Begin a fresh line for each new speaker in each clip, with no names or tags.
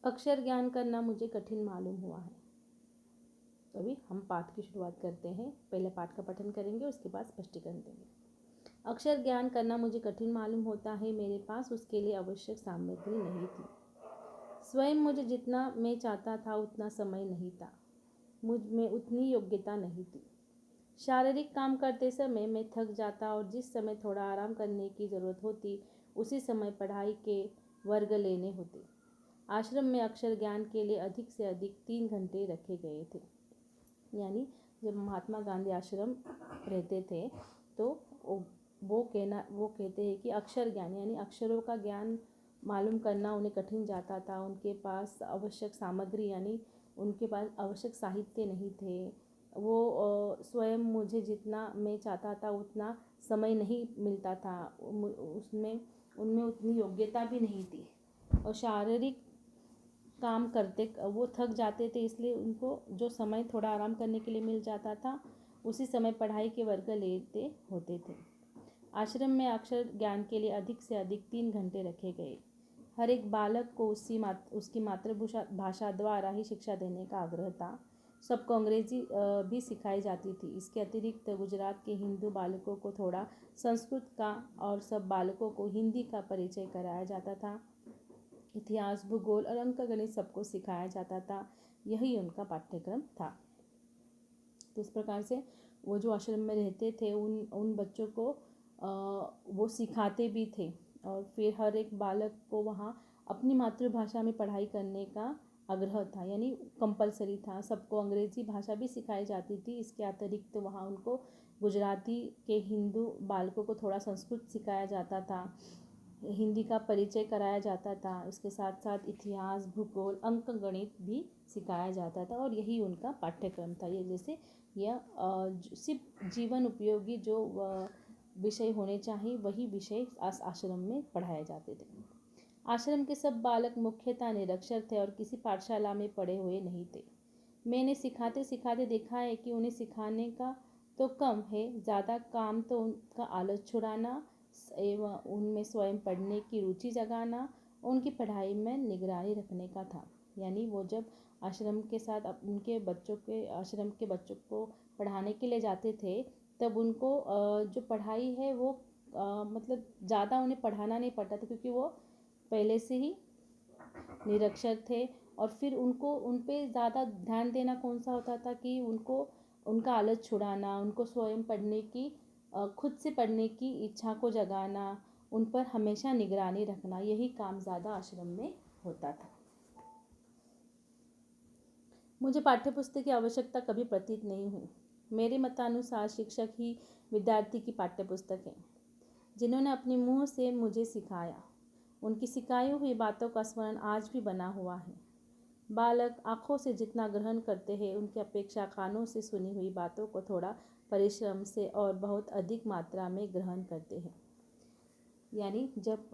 अक्षर ज्ञान करना मुझे कठिन मालूम हुआ है। तो अभी हम पाठ की शुरुआत करते हैं। पहले पाठ का पठन करेंगे, उसके बाद स्पष्टीकरण देंगे। अक्षर ज्ञान करना मुझे कठिन मालूम होता है। मेरे पास उसके लिए आवश्यक सामग्री नहीं थी। स्वयं मुझे जितना मैं चाहता था उतना समय नहीं था। मुझ में उतनी योग्यता नहीं थी। शारीरिक काम करते समय मैं थक जाता और जिस समय थोड़ा आराम करने की ज़रूरत होती उसी समय पढ़ाई के वर्ग लेने होते। आश्रम में अक्षर ज्ञान के लिए अधिक से अधिक 3 घंटे रखे गए थे। यानी जब महात्मा गांधी आश्रम रहते थे तो वो कहते हैं कि अक्षर ज्ञान यानी अक्षरों का ज्ञान मालूम करना उन्हें कठिन जाता था। उनके पास आवश्यक सामग्री यानी उनके पास आवश्यक साहित्य नहीं थे। वो स्वयं मुझे जितना मैं चाहता था उतना समय नहीं मिलता था। उनमें उतनी योग्यता भी नहीं थी और शारीरिक काम करते वो थक जाते थे, इसलिए उनको जो समय थोड़ा आराम करने के लिए मिल जाता था उसी समय पढ़ाई के वर्ग लेते होते थे। आश्रम में अक्षर ज्ञान के लिए अधिक से अधिक 3 घंटे रखे गए। हर एक बालक को उसकी मातृभाषा द्वारा ही शिक्षा देने का आग्रह था। सबको अंग्रेजी भी सिखाई जाती थी। इसके अतिरिक्त गुजरात के हिंदू बालकों को थोड़ा संस्कृत का और सब बालकों को हिंदी का परिचय कराया जाता था। इतिहास, भूगोल और अंक गणित सबको सिखाया जाता था। यही उनका पाठ्यक्रम था। तो इस प्रकार से वो जो आश्रम में रहते थे उन बच्चों को वो सिखाते भी थे और फिर हर एक बालक को वहाँ अपनी मातृभाषा में पढ़ाई करने का आग्रह था, यानी कंपलसरी था। सबको अंग्रेजी भाषा भी सिखाई जाती थी। इसके अतिरिक्त वहाँ उनको गुजराती के हिंदू बालकों को थोड़ा संस्कृत सिखाया जाता था, हिंदी का परिचय कराया जाता था। इसके साथ साथ इतिहास, भूगोल, अंक गणित भी सिखाया जाता था और यही उनका पाठ्यक्रम था। ये जैसे यह सिर्फ जीवन उपयोगी जो विषय होने चाहिए वही विषय आश्रम में पढ़ाए जाते थे। आश्रम के सब बालक मुख्यतः निरक्षर थे और किसी पाठशाला में पढ़े हुए नहीं थे। मैंने सिखाते सिखाते देखा है कि उन्हें सिखाने का तो कम है, ज़्यादा काम तो उनका आलस छुड़ाना एवं उनमें स्वयं पढ़ने की रुचि जगाना, उनकी पढ़ाई में निगरानी रखने का था। यानी वो जब आश्रम के साथ आश्रम के बच्चों को पढ़ाने के लिए जाते थे तब उनको जो पढ़ाई है वो मतलब ज़्यादा उन्हें पढ़ाना नहीं पड़ता था, क्योंकि वो पहले से ही निरक्षर थे। और फिर उनको उन पे ज़्यादा ध्यान देना कौन सा होता था कि उनको उनका आलस छुड़ाना, उनको स्वयं पढ़ने की खुद से पढ़ने की इच्छा को जगाना, उन पर हमेशा निगरानी रखना, यही काम ज़्यादा आश्रम में होता था। मुझे पाठ्यपुस्तक की आवश्यकता कभी प्रतीत नहीं हुई। मेरे मतानुसार शिक्षक ही विद्यार्थी की पाठ्यपुस्तक है, जिन्होंने अपने मुंह से मुझे सिखाया। उनकी सिखाई हुई बातों का स्मरण आज भी बना हुआ है। बालक आँखों से जितना ग्रहण करते हैं उनकी अपेक्षा कानों से सुनी हुई बातों को थोड़ा परिश्रम से और बहुत अधिक मात्रा में ग्रहण करते हैं। यानी जब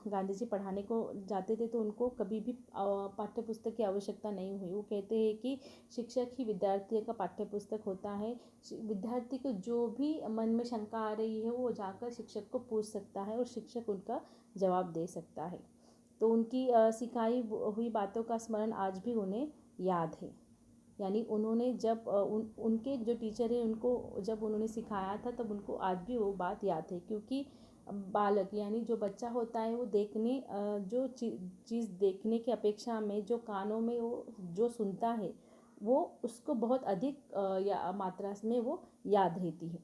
गांधी जी पढ़ाने को जाते थे तो उनको कभी भी पाठ्यपुस्तक की आवश्यकता नहीं हुई। वो कहते हैं कि शिक्षक ही विद्यार्थी का पाठ्यपुस्तक होता है। विद्यार्थी को जो भी मन में शंका आ रही है वो जाकर शिक्षक को पूछ सकता है और शिक्षक उनका जवाब दे सकता है। तो उनकी सिखाई हुई बातों का स्मरण आज भी उन्हें याद है। यानी उन्होंने जब उनके जो टीचर है उनको जब उन्होंने सिखाया था तब उनको आज भी वो बात याद है, क्योंकि बालक यानी जो बच्चा होता है वो देखने जो चीज़ देखने की अपेक्षा में जो कानों में वो जो सुनता है वो उसको बहुत अधिक या मात्रा में वो याद रहती है।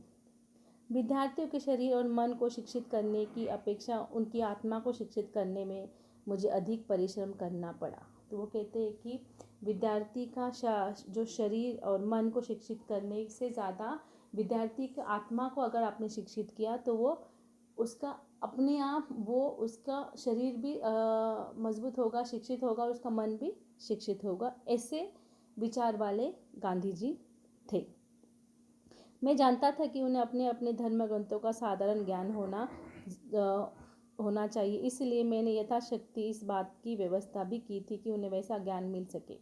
विद्यार्थियों के शरीर और मन को शिक्षित करने की अपेक्षा उनकी आत्मा को शिक्षित करने में मुझे अधिक परिश्रम करना पड़ा। तो वो कहते हैं कि विद्यार्थी का जो शरीर और मन को शिक्षित करने से ज़्यादा विद्यार्थी की आत्मा को अगर आपने शिक्षित किया तो वो उसका अपने आप वो उसका शरीर भी मजबूत होगा, शिक्षित होगा और उसका मन भी शिक्षित होगा। ऐसे विचार वाले गांधी जी थे। मैं जानता था कि उन्हें अपने अपने धर्म ग्रंथों का साधारण ज्ञान होना चाहिए, इसलिए मैंने यथाशक्ति इस बात की व्यवस्था भी की थी कि उन्हें वैसा ज्ञान मिल सके।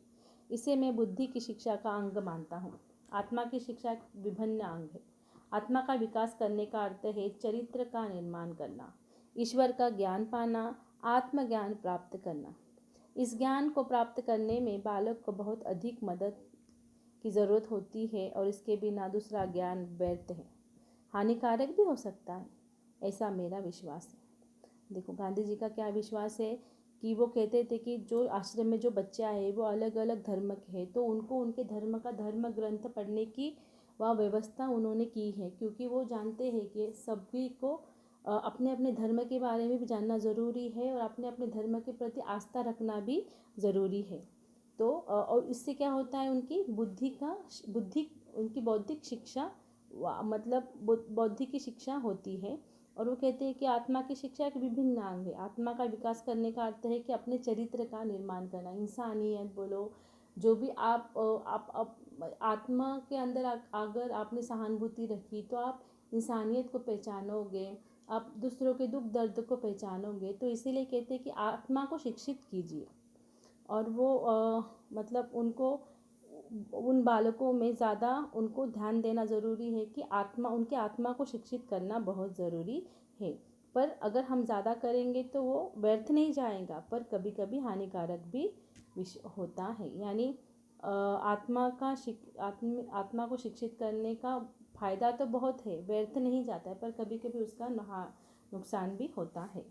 इसे मैं बुद्धि की शिक्षा का अंग मानता हूँ। आत्मा की शिक्षा एक विभिन्न अंग है। आत्मा का विकास करने का अर्थ है चरित्र का निर्माण करना, ईश्वर का ज्ञान पाना, आत्मज्ञान प्राप्त करना। इस ज्ञान को प्राप्त करने में बालक को बहुत अधिक मदद की ज़रूरत होती है और इसके बिना दूसरा ज्ञान व्यर्थ है, हानिकारक भी हो सकता है, ऐसा मेरा विश्वास है। देखो गांधी जी का क्या विश्वास है कि वो कहते थे कि जो आश्रम में जो बच्चे आए वो अलग अलग धर्म के हैं, तो उनको उनके धर्म का धर्म ग्रंथ पढ़ने की वह व्यवस्था उन्होंने की है, क्योंकि वो जानते हैं कि सभी को अपने अपने धर्म के बारे में भी जानना ज़रूरी है और अपने अपने धर्म के प्रति आस्था रखना भी ज़रूरी है। तो और इससे क्या होता है, उनकी बुद्धि उनकी बौद्धिक शिक्षा मतलब बौद्धिक की शिक्षा होती है। और वो कहते हैं कि आत्मा की शिक्षा एक विभिन्न अंग है। आत्मा का विकास करने का अर्थ है कि अपने चरित्र का निर्माण करना, इंसानियत बोलो, जो भी आप आत्मा के अंदर अगर आपने सहानुभूति रखी तो आप इंसानियत को पहचानोगे, आप दूसरों के दुख दर्द को पहचानोगे। तो इसीलिए कहते हैं कि आत्मा को शिक्षित कीजिए। और वो मतलब उनको उन बालकों में ज़्यादा उनको ध्यान देना ज़रूरी है कि उनके आत्मा को शिक्षित करना बहुत ज़रूरी है। पर अगर हम ज़्यादा करेंगे तो वो व्यर्थ नहीं जाएगा, पर कभी कभी हानिकारक भी होता है। यानी आत्मा को शिक्षित करने का फ़ायदा तो बहुत है, व्यर्थ नहीं जाता है, पर कभी कभी उसका नुकसान भी होता है।